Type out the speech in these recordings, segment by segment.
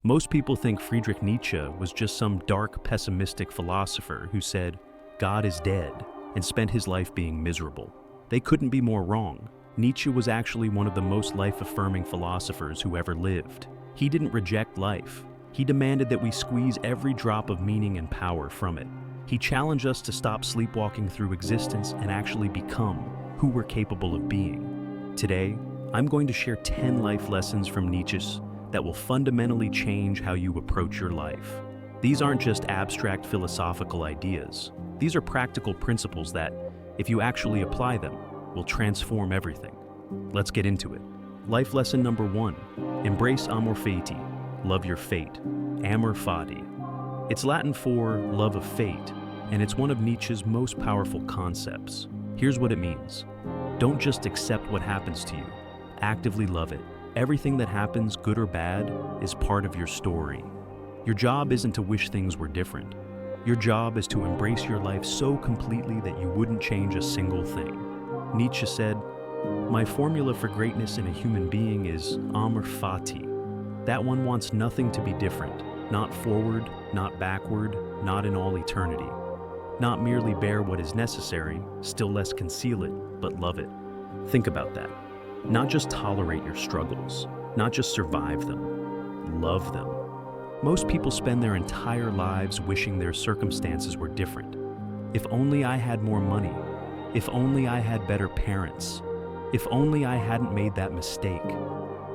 Most people think Friedrich Nietzsche was just some dark, pessimistic philosopher who said, "God is dead," and spent his life being miserable. They couldn't be more wrong. Nietzsche was actually one of the most life-affirming philosophers who ever lived. He didn't reject life. He demanded that we squeeze every drop of meaning and power from it. He challenged us to stop sleepwalking through existence and actually become who we're capable of being. Today, I'm going to share 10 life lessons from Nietzsche that will fundamentally change how you approach your life. These aren't just abstract philosophical ideas. These are practical principles that, if you actually apply them, will transform everything. Let's get into it. Life lesson number 1, embrace amor fati, love your fate, amor fati. It's Latin for love of fate, and it's one of Nietzsche's most powerful concepts. Here's what it means. Don't just accept what happens to you, actively love it. Everything that happens, good or bad, is part of your story. Your job isn't to wish things were different. Your job is to embrace your life so completely that you wouldn't change a single thing. Nietzsche said, "My formula for greatness in a human being is amor fati." That one wants nothing to be different, not forward, not backward, not in all eternity. Not merely bear what is necessary, still less conceal it, but love it. Think about that. Not just tolerate your struggles, not just survive them, love them. Most people spend their entire lives wishing their circumstances were different. If only I had more money. If only I had better parents. If only I hadn't made that mistake.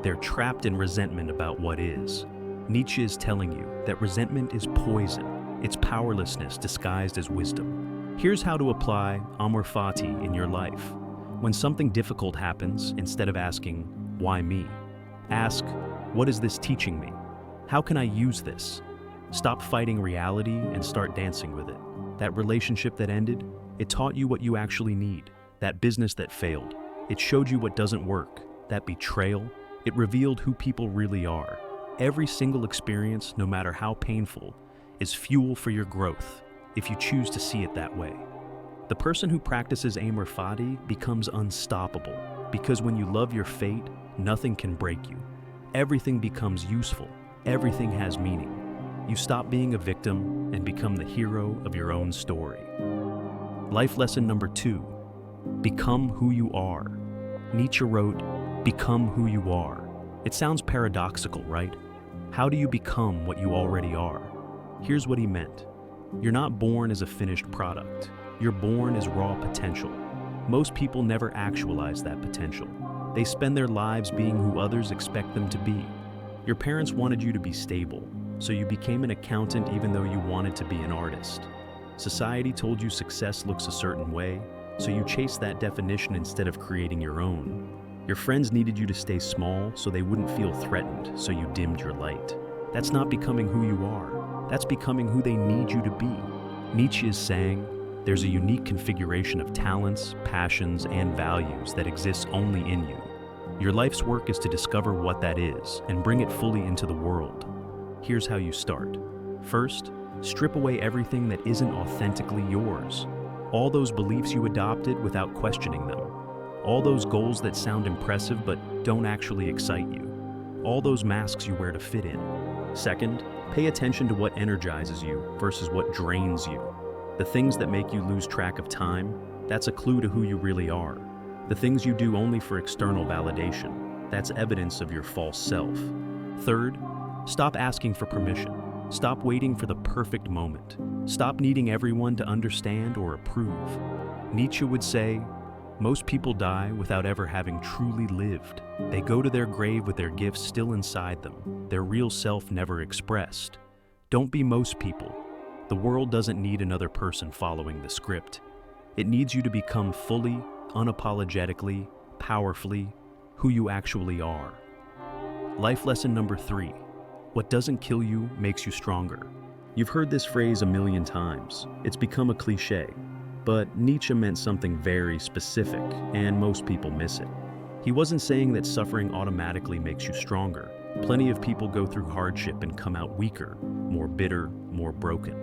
They're trapped in resentment about what is. Nietzsche is telling you that resentment is poison. It's powerlessness disguised as wisdom. Here's how to apply amor fati in your life. When something difficult happens, instead of asking, "Why me?" ask, "What is this teaching me? How can I use this?" Stop fighting reality and start dancing with it. That relationship that ended, it taught you what you actually need. That business that failed, it showed you what doesn't work. That betrayal, it revealed who people really are. Every single experience, no matter how painful, is fuel for your growth, if you choose to see it that way. The person who practices amor fati becomes unstoppable, because when you love your fate, nothing can break you. Everything becomes useful. Everything has meaning. You stop being a victim and become the hero of your own story. Life lesson number 2, become who you are. Nietzsche wrote, "Become who you are." It sounds paradoxical, right? How do you become what you already are? Here's what he meant. You're not born as a finished product. You're born as raw potential. Most people never actualize that potential. They spend their lives being who others expect them to be. Your parents wanted you to be stable, so you became an accountant even though you wanted to be an artist. Society told you success looks a certain way, so you chased that definition instead of creating your own. Your friends needed you to stay small so they wouldn't feel threatened, so you dimmed your light. That's not becoming who you are. That's becoming who they need you to be. Nietzsche is saying, there's a unique configuration of talents, passions, and values that exists only in you. Your life's work is to discover what that is and bring it fully into the world. Here's how you start. First, strip away everything that isn't authentically yours. All those beliefs you adopted without questioning them. All those goals that sound impressive but don't actually excite you. All those masks you wear to fit in. Second, pay attention to what energizes you versus what drains you. The things that make you lose track of time, that's a clue to who you really are. The things you do only for external validation, that's evidence of your false self. Third, stop asking for permission. Stop waiting for the perfect moment. Stop needing everyone to understand or approve. Nietzsche would say, most people die without ever having truly lived. They go to their grave with their gifts still inside them, their real self never expressed. Don't be most people. The world doesn't need another person following the script. It needs you to become fully, unapologetically, powerfully, who you actually are. Life lesson number 3, what doesn't kill you makes you stronger. You've heard this phrase a million times. It's become a cliche, but Nietzsche meant something very specific, and most people miss it. He wasn't saying that suffering automatically makes you stronger. Plenty of people go through hardship and come out weaker, more bitter, more broken.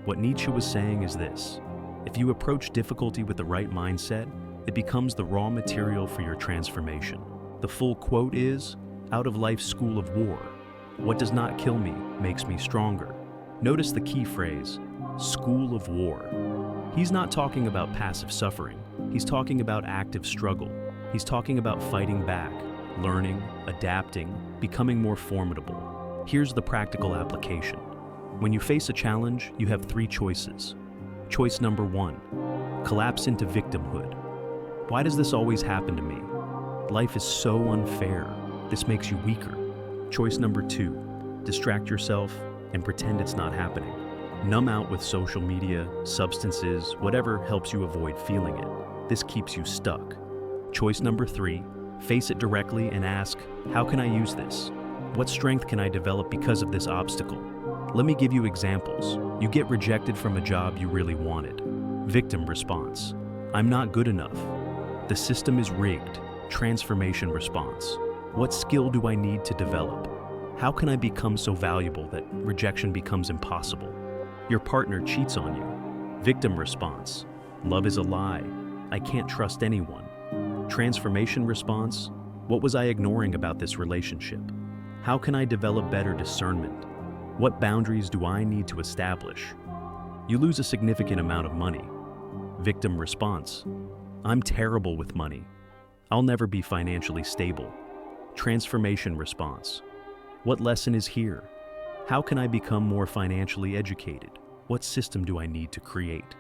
What Nietzsche was saying is this: if you approach difficulty with the right mindset, it becomes the raw material for your transformation. The full quote is, "Out of life's school of war, What does not kill me makes me stronger. Notice the key phrase, school of war. He's not talking about passive suffering. He's talking about active struggle. He's talking about fighting back, learning, adapting, becoming more formidable. Here's the practical application. When you face a challenge, you have three choices. Choice number 1, collapse into victimhood. Why does this always happen to me? Life is so unfair. This makes you weaker. Choice number 2, distract yourself and pretend it's not happening. Numb out with social media, substances, whatever helps you avoid feeling it. This keeps you stuck. Choice number 3, face it directly and ask, how can I use this? What strength can I develop because of this obstacle? Let me give you examples. You get rejected from a job you really wanted. Victim response, I'm not good enough. The system is rigged. Transformation response, what skill do I need to develop? How can I become so valuable that rejection becomes impossible? Your partner cheats on you. Victim response, love is a lie. I can't trust anyone. Transformation response, what was I ignoring about this relationship? How can I develop better discernment? What boundaries do I need to establish? You lose a significant amount of money. Victim response, I'm terrible with money. I'll never be financially stable. Transformation response, what lesson is here? How can I become more financially educated? What system do I need to create?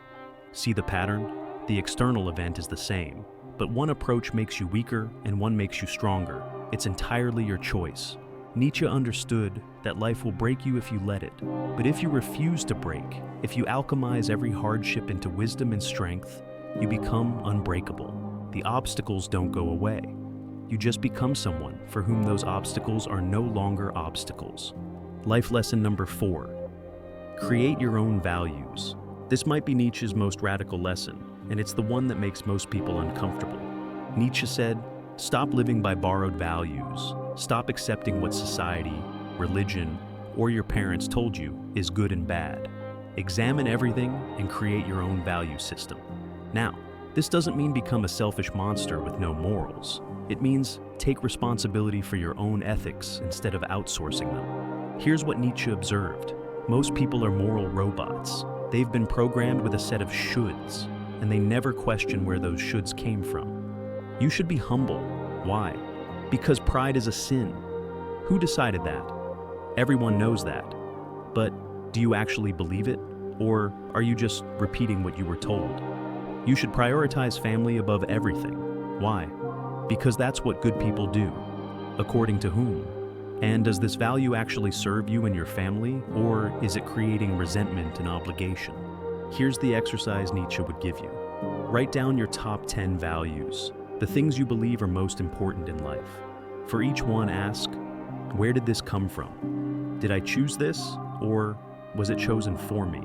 See the pattern? The external event is the same, but one approach makes you weaker and one makes you stronger. It's entirely your choice. Nietzsche understood that life will break you if you let it, but if you refuse to break, if you alchemize every hardship into wisdom and strength, you become unbreakable. The obstacles don't go away. You just become someone for whom those obstacles are no longer obstacles. Life lesson number 4, create your own values. This might be Nietzsche's most radical lesson, and it's the one that makes most people uncomfortable. Nietzsche said, stop living by borrowed values. Stop accepting what society, religion, or your parents told you is good and bad. Examine everything and create your own value system. Now, this doesn't mean become a selfish monster with no morals. It means take responsibility for your own ethics instead of outsourcing them. Here's what Nietzsche observed. Most people are moral robots. They've been programmed with a set of shoulds, and they never question where those shoulds came from. You should be humble. Why? Because pride is a sin. Who decided that? Everyone knows that. But do you actually believe it? Or are you just repeating what you were told? You should prioritize family above everything. Why? Because that's what good people do. According to whom? And does this value actually serve you and your family, or is it creating resentment and obligation? Here's the exercise Nietzsche would give you. Write down your top 10 values, the things you believe are most important in life. For each one, ask, where did this come from? Did I choose this, or was it chosen for me?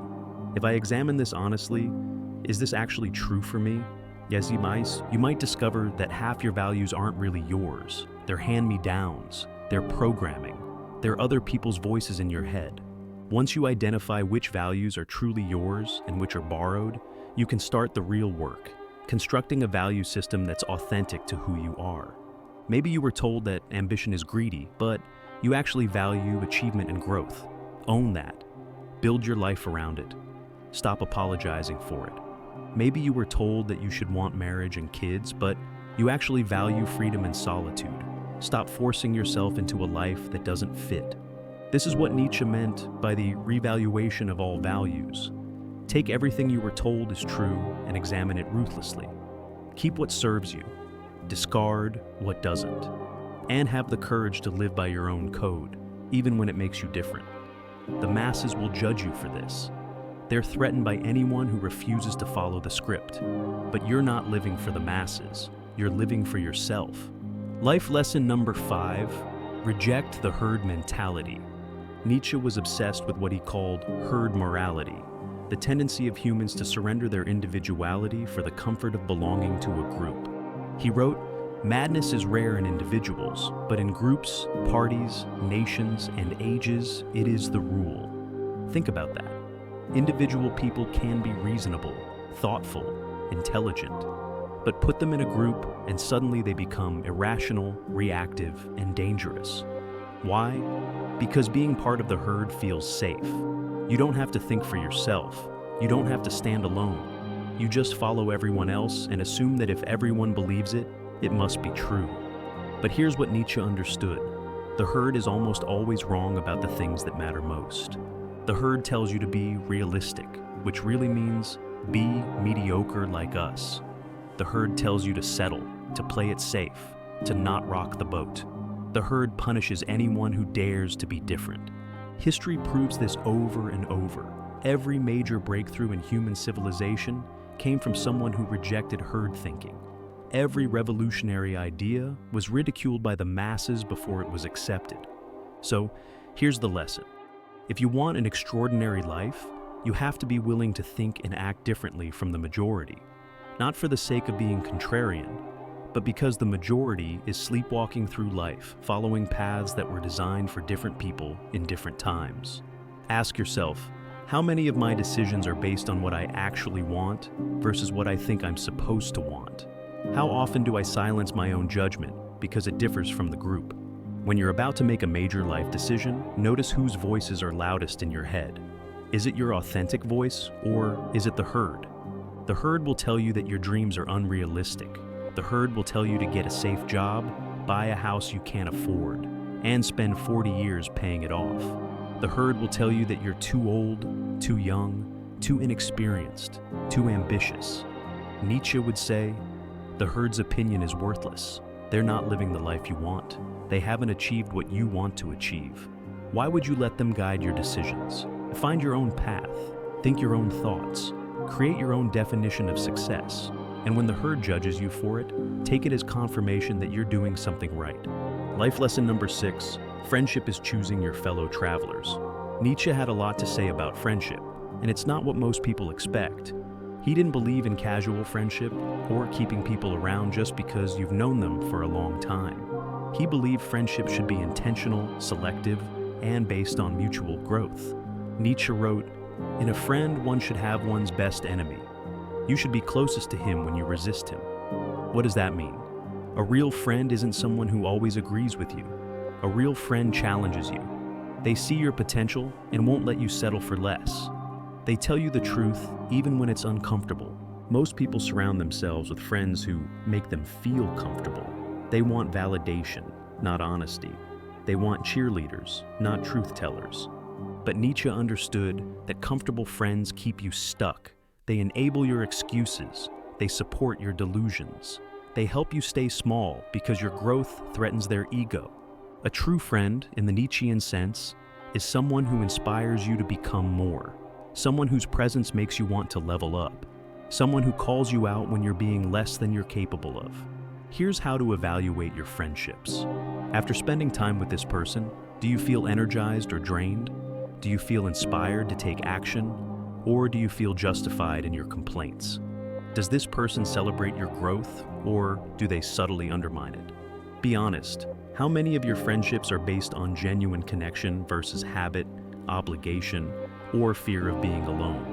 If I examine this honestly, is this actually true for me? Yes, you might discover that half your values aren't really yours. They're hand-me-downs. They're programming. They're other people's voices in your head. Once you identify which values are truly yours and which are borrowed, you can start the real work, constructing a value system that's authentic to who you are. Maybe you were told that ambition is greedy, but you actually value achievement and growth. Own that. Build your life around it. Stop apologizing for it. Maybe you were told that you should want marriage and kids, but you actually value freedom and solitude. Stop forcing yourself into a life that doesn't fit. This is what Nietzsche meant by the revaluation of all values. Take everything you were told is true and examine it ruthlessly. Keep what serves you. Discard what doesn't. And have the courage to live by your own code, even when it makes you different. The masses will judge you for this. They're threatened by anyone who refuses to follow the script. But you're not living for the masses. You're living for yourself. Life lesson number 5, reject the herd mentality. Nietzsche was obsessed with what he called herd morality, the tendency of humans to surrender their individuality for the comfort of belonging to a group. He wrote, madness is rare in individuals, but in groups, parties, nations, and ages, it is the rule. Think about that. Individual people can be reasonable, thoughtful, intelligent, but put them in a group and suddenly they become irrational, reactive, and dangerous. Why? Because being part of the herd feels safe. You don't have to think for yourself. You don't have to stand alone. You just follow everyone else and assume that if everyone believes it, it must be true. But here's what Nietzsche understood. The herd is almost always wrong about the things that matter most. The herd tells you to be realistic, which really means be mediocre like us. The herd tells you to settle, to play it safe, to not rock the boat. The herd punishes anyone who dares to be different. History proves this over and over. Every major breakthrough in human civilization came from someone who rejected herd thinking. Every revolutionary idea was ridiculed by the masses before it was accepted. So, here's the lesson. If you want an extraordinary life, you have to be willing to think and act differently from the majority. Not for the sake of being contrarian, but because the majority is sleepwalking through life, following paths that were designed for different people in different times. Ask yourself, how many of my decisions are based on what I actually want versus what I think I'm supposed to want? How often do I silence my own judgment because it differs from the group? When you're about to make a major life decision, notice whose voices are loudest in your head. Is it your authentic voice, or is it the herd? The herd will tell you that your dreams are unrealistic. The herd will tell you to get a safe job, buy a house you can't afford, and spend 40 years paying it off. The herd will tell you that you're too old, too young, too inexperienced, too ambitious. Nietzsche would say, the herd's opinion is worthless. They're not living the life you want. They haven't achieved what you want to achieve. Why would you let them guide your decisions? Find your own path. Think your own thoughts. Create your own definition of success. And when the herd judges you for it, take it as confirmation that you're doing something right. Life lesson number 6, friendship is choosing your fellow travelers. Nietzsche had a lot to say about friendship, and it's not what most people expect. He didn't believe in casual friendship or keeping people around just because you've known them for a long time. He believed friendship should be intentional, selective, and based on mutual growth. Nietzsche wrote, "In a friend, one should have one's best enemy. You should be closest to him when you resist him." What does that mean? A real friend isn't someone who always agrees with you. A real friend challenges you. They see your potential and won't let you settle for less. They tell you the truth even when it's uncomfortable. Most people surround themselves with friends who make them feel comfortable. They want validation, not honesty. They want cheerleaders, not truth tellers. But Nietzsche understood that comfortable friends keep you stuck. They enable your excuses. They support your delusions. They help you stay small because your growth threatens their ego. A true friend, in the Nietzschean sense, is someone who inspires you to become more. Someone whose presence makes you want to level up. Someone who calls you out when you're being less than you're capable of. Here's how to evaluate your friendships. After spending time with this person, do you feel energized or drained? Do you feel inspired to take action? Or do you feel justified in your complaints? Does this person celebrate your growth, or do they subtly undermine it? Be honest. How many of your friendships are based on genuine connection versus habit, obligation, or fear of being alone?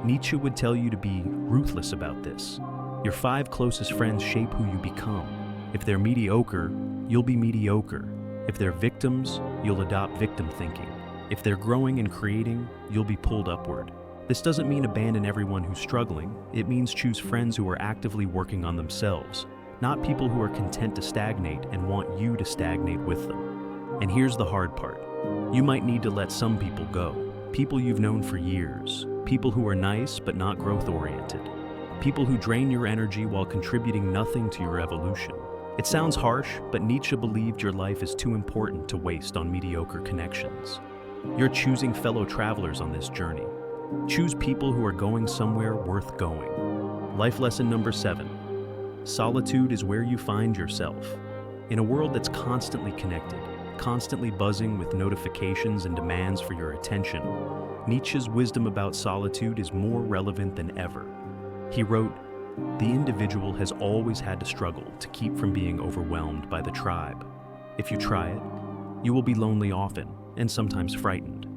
Nietzsche would tell you to be ruthless about this. Your 5 closest friends shape who you become. If they're mediocre, you'll be mediocre. If they're victims, you'll adopt victim thinking. If they're growing and creating, you'll be pulled upward. This doesn't mean abandon everyone who's struggling. It means choose friends who are actively working on themselves, not people who are content to stagnate and want you to stagnate with them. And here's the hard part. You might need to let some people go. People you've known for years. People who are nice but not growth-oriented. People who drain your energy while contributing nothing to your evolution. It sounds harsh, but Nietzsche believed your life is too important to waste on mediocre connections. You're choosing fellow travelers on this journey. Choose people who are going somewhere worth going. Life lesson number 7. Solitude is where you find yourself. In a world that's constantly connected, constantly buzzing with notifications and demands for your attention, Nietzsche's wisdom about solitude is more relevant than ever. He wrote, "The individual has always had to struggle to keep from being overwhelmed by the tribe. If you try it, you will be lonely often and sometimes frightened.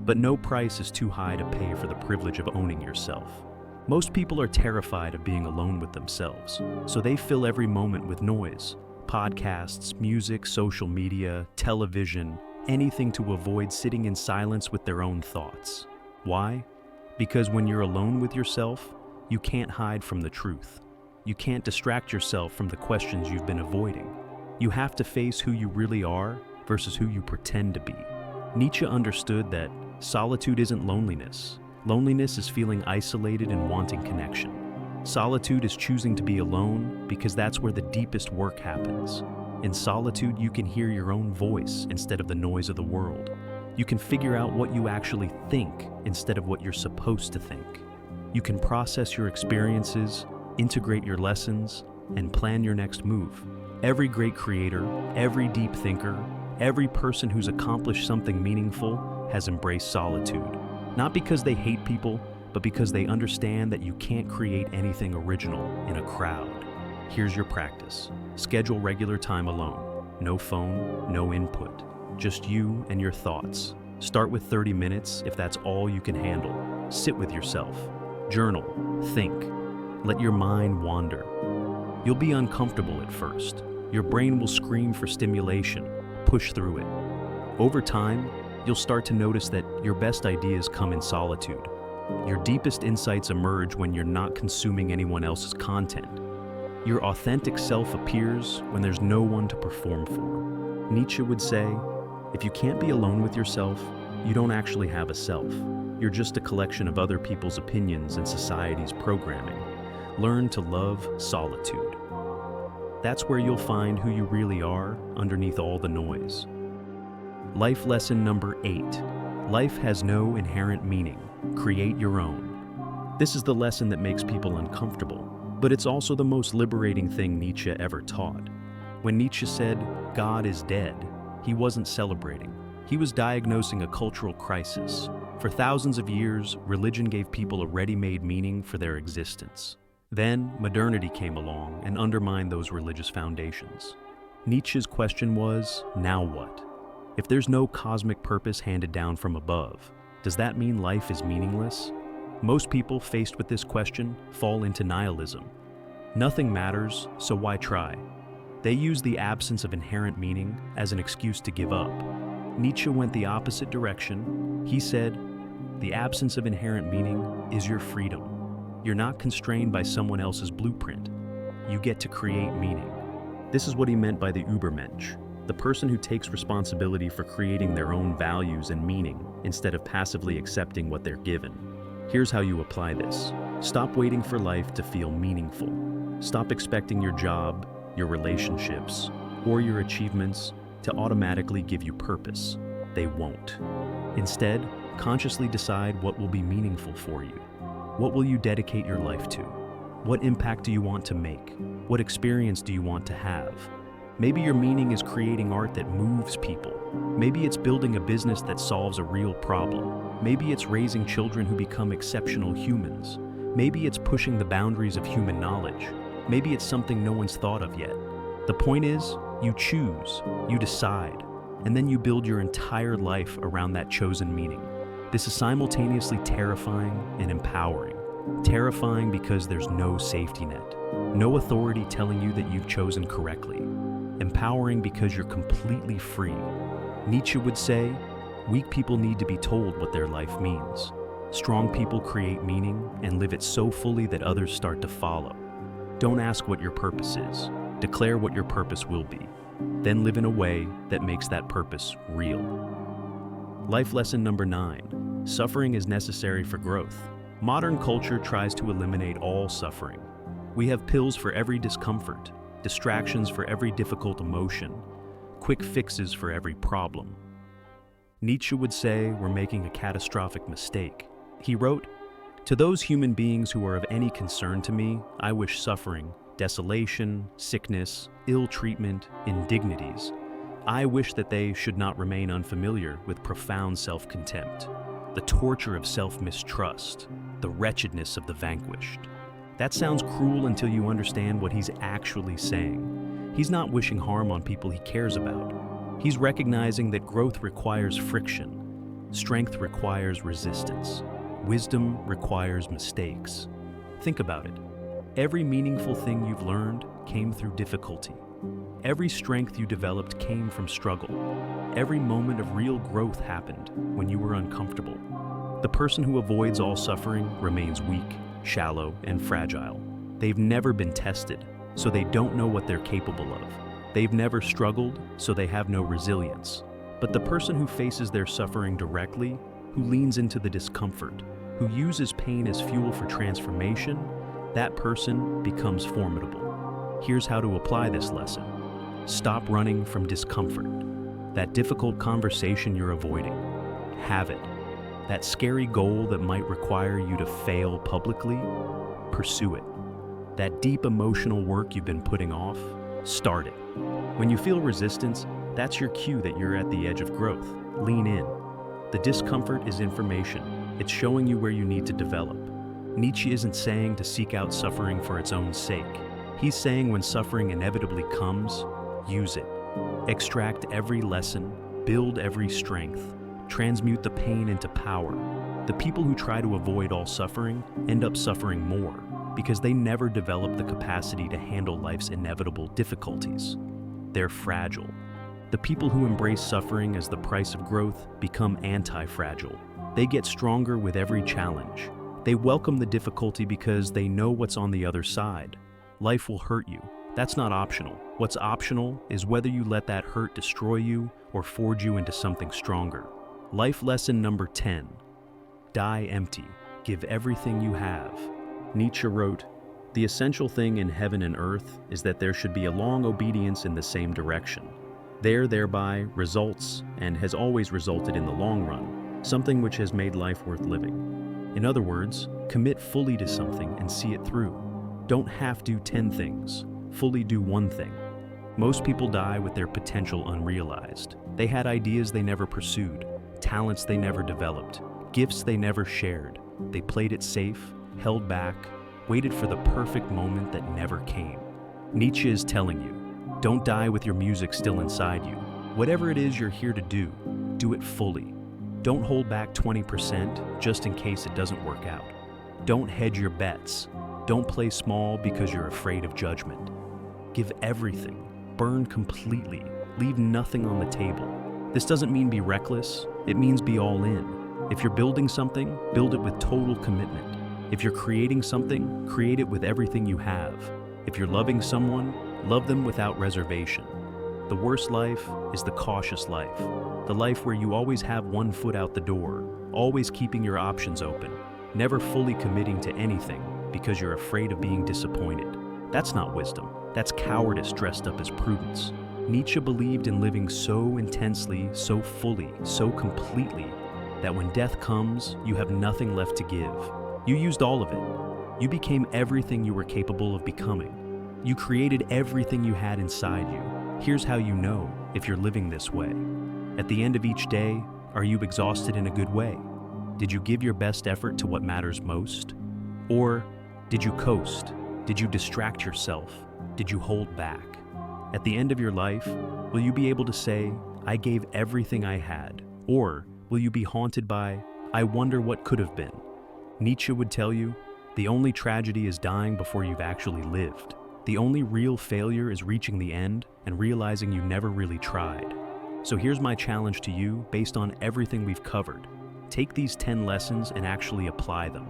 But no price is too high to pay for the privilege of owning yourself." Most people are terrified of being alone with themselves, so they fill every moment with noise. Podcasts, music, social media, television, anything to avoid sitting in silence with their own thoughts. Why? Because when you're alone with yourself, you can't hide from the truth. You can't distract yourself from the questions you've been avoiding. You have to face who you really are versus who you pretend to be. Nietzsche understood that solitude isn't loneliness. Loneliness is feeling isolated and wanting connection. Solitude is choosing to be alone because that's where the deepest work happens. In solitude, you can hear your own voice instead of the noise of the world. You can figure out what you actually think instead of what you're supposed to think. You can process your experiences, integrate your lessons, and plan your next move. Every great creator, every deep thinker, every person who's accomplished something meaningful has embraced solitude. Not because they hate people, but because they understand that you can't create anything original in a crowd. Here's your practice. Schedule regular time alone. No phone, no input. Just you and your thoughts. Start with 30 minutes if that's all you can handle. Sit with yourself. Journal. Think. Let your mind wander. You'll be uncomfortable at first. Your brain will scream for stimulation. Push through it. Over time, you'll start to notice that your best ideas come in solitude. Your deepest insights emerge when you're not consuming anyone else's content. Your authentic self appears when there's no one to perform for. Nietzsche would say, if you can't be alone with yourself, you don't actually have a self. You're just a collection of other people's opinions and society's programming. Learn to love solitude. That's where you'll find who you really are underneath all the noise. Life lesson number 8. Life has no inherent meaning. Create your own. This is the lesson that makes people uncomfortable, but it's also the most liberating thing Nietzsche ever taught. When Nietzsche said, "God is dead," he wasn't celebrating. He was diagnosing a cultural crisis. For thousands of years, religion gave people a ready-made meaning for their existence. Then, modernity came along and undermined those religious foundations. Nietzsche's question was, now what? If there's no cosmic purpose handed down from above, does that mean life is meaningless? Most people faced with this question fall into nihilism. Nothing matters, so why try? They use the absence of inherent meaning as an excuse to give up. Nietzsche went the opposite direction. He said, the absence of inherent meaning is your freedom. You're not constrained by someone else's blueprint. You get to create meaning. This is what he meant by the Übermensch, the person who takes responsibility for creating their own values and meaning instead of passively accepting what they're given. Here's how you apply this. Stop waiting for life to feel meaningful. Stop expecting your job, your relationships, or your achievements to automatically give you purpose. They won't. Instead, consciously decide what will be meaningful for you. What will you dedicate your life to? What impact do you want to make? What experience do you want to have? Maybe your meaning is creating art that moves people. Maybe it's building a business that solves a real problem. Maybe it's raising children who become exceptional humans. Maybe it's pushing the boundaries of human knowledge. Maybe it's something no one's thought of yet. The point is, you choose, you decide, and then you build your entire life around that chosen meaning. This is simultaneously terrifying and empowering. Terrifying because there's no safety net, no authority telling you that you've chosen correctly. Empowering because you're completely free. Nietzsche would say, weak people need to be told what their life means. Strong people create meaning and live it so fully that others start to follow. Don't ask what your purpose is. Declare what your purpose will be. Then live in a way that makes that purpose real. Life lesson number 9. Suffering is necessary for growth. Modern culture tries to eliminate all suffering. We have pills for every discomfort, distractions for every difficult emotion, quick fixes for every problem. Nietzsche would say we're making a catastrophic mistake. He wrote, "To those human beings who are of any concern to me, I wish suffering, desolation, sickness, ill treatment, indignities. I wish that they should not remain unfamiliar with profound self-contempt, the torture of self-mistrust, the wretchedness of the vanquished." That sounds cruel until you understand what he's actually saying. He's not wishing harm on people he cares about. He's recognizing that growth requires friction, strength requires resistance, wisdom requires mistakes. Think about it. Every meaningful thing you've learned came through difficulty. Every strength you developed came from struggle. Every moment of real growth happened when you were uncomfortable. The person who avoids all suffering remains weak, shallow, and fragile. They've never been tested, so they don't know what they're capable of. They've never struggled, so they have no resilience. But the person who faces their suffering directly, who leans into the discomfort, who uses pain as fuel for transformation, that person becomes formidable. Here's how to apply this lesson. Stop running from discomfort. That difficult conversation you're avoiding, have it. That scary goal that might require you to fail publicly, pursue it. That deep emotional work you've been putting off, start it. When you feel resistance, that's your cue that you're at the edge of growth. Lean in. The discomfort is information. It's showing you where you need to develop. Nietzsche isn't saying to seek out suffering for its own sake. He's saying when suffering inevitably comes, use it. Extract every lesson, build every strength, transmute the pain into power. The people who try to avoid all suffering end up suffering more because they never develop the capacity to handle life's inevitable difficulties. They're fragile. The people who embrace suffering as the price of growth become anti-fragile. They get stronger with every challenge. They welcome the difficulty because they know what's on the other side. Life will hurt you. That's not optional. What's optional is whether you let that hurt destroy you or forge you into something stronger. Life lesson number 10. Die empty. Give everything you have. Nietzsche wrote, "The essential thing in heaven and earth is that there should be a long obedience in the same direction. Thereby results, and has always resulted in the long run, something which has made life worth living." In other words, commit fully to something and see it through. Don't half do 10 things, fully do one thing. Most people die with their potential unrealized. They had ideas they never pursued, talents they never developed, gifts they never shared. They played it safe, held back, waited for the perfect moment that never came. Nietzsche is telling you, don't die with your music still inside you. Whatever it is you're here to do it fully. Don't hold back 20% just in case it doesn't work out. Don't hedge your bets. Don't play small because you're afraid of judgment. Give everything. Burn completely. Leave nothing on the table. This doesn't mean be reckless. It means be all in. If you're building something, build it with total commitment. If you're creating something, create it with everything you have. If you're loving someone, love them without reservation. The worst life is the cautious life. The life where you always have one foot out the door, always keeping your options open, never fully committing to anything because you're afraid of being disappointed. That's not wisdom. That's cowardice dressed up as prudence. Nietzsche believed in living so intensely, so fully, so completely, that when death comes, you have nothing left to give. You used all of it. You became everything you were capable of becoming. You created everything you had inside you. Here's how you know if you're living this way. At the end of each day, are you exhausted in a good way? Did you give your best effort to what matters most? Or did you coast? Did you distract yourself? Did you hold back? At the end of your life, will you be able to say, I gave everything I had? Or will you be haunted by, I wonder what could have been? Nietzsche would tell you, the only tragedy is dying before you've actually lived. The only real failure is reaching the end and realizing you never really tried. So here's my challenge to you based on everything we've covered. Take these 10 lessons and actually apply them.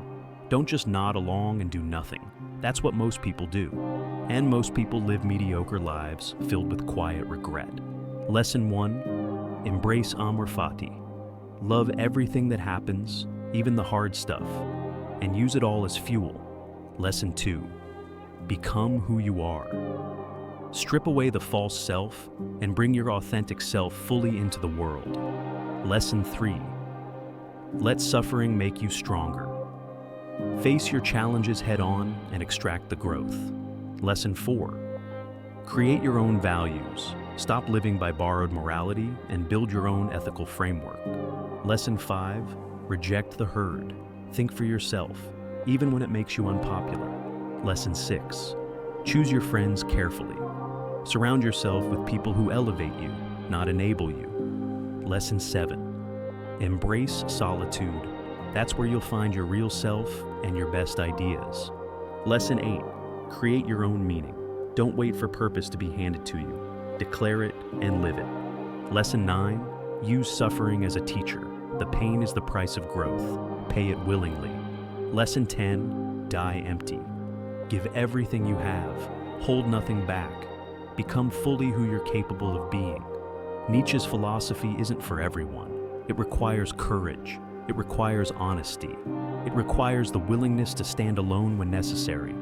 Don't just nod along and do nothing. That's what most people do. And most people live mediocre lives filled with quiet regret. Lesson 1, embrace amor fati. Love everything that happens, even the hard stuff, and use it all as fuel. Lesson 2, become who you are. Strip away the false self and bring your authentic self fully into the world. Lesson 3, let suffering make you stronger. Face your challenges head-on and extract the growth. Lesson 4, create your own values. Stop living by borrowed morality and build your own ethical framework. Lesson 5, reject the herd. Think for yourself, even when it makes you unpopular. Lesson 6, choose your friends carefully. Surround yourself with people who elevate you, not enable you. Lesson 7, embrace solitude. That's where you'll find your real self and your best ideas. Lesson 8, create your own meaning. Don't wait for purpose to be handed to you. Declare it and live it. Lesson 9, use suffering as a teacher. The pain is the price of growth. Pay it willingly. Lesson 10, die empty. Give everything you have. Hold nothing back. Become fully who you're capable of being. Nietzsche's philosophy isn't for everyone. It requires courage. It requires honesty. It requires the willingness to stand alone when necessary.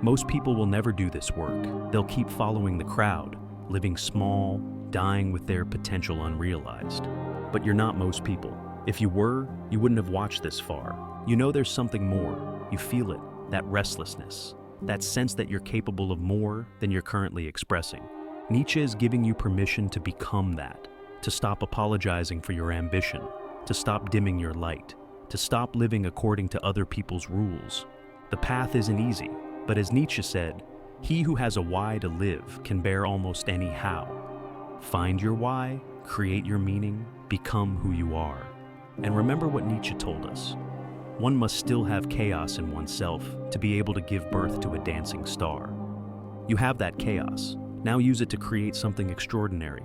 Most people will never do this work. They'll keep following the crowd, living small, dying with their potential unrealized. But you're not most people. If you were, you wouldn't have watched this far. You know there's something more. You feel it, that restlessness, that sense that you're capable of more than you're currently expressing. Nietzsche is giving you permission to become that, to stop apologizing for your ambition, to stop dimming your light, to stop living according to other people's rules. The path isn't easy, but as Nietzsche said, he who has a why to live can bear almost any how. Find your why, create your meaning, become who you are. And remember what Nietzsche told us. One must still have chaos in oneself to be able to give birth to a dancing star. You have that chaos. Now use it to create something extraordinary.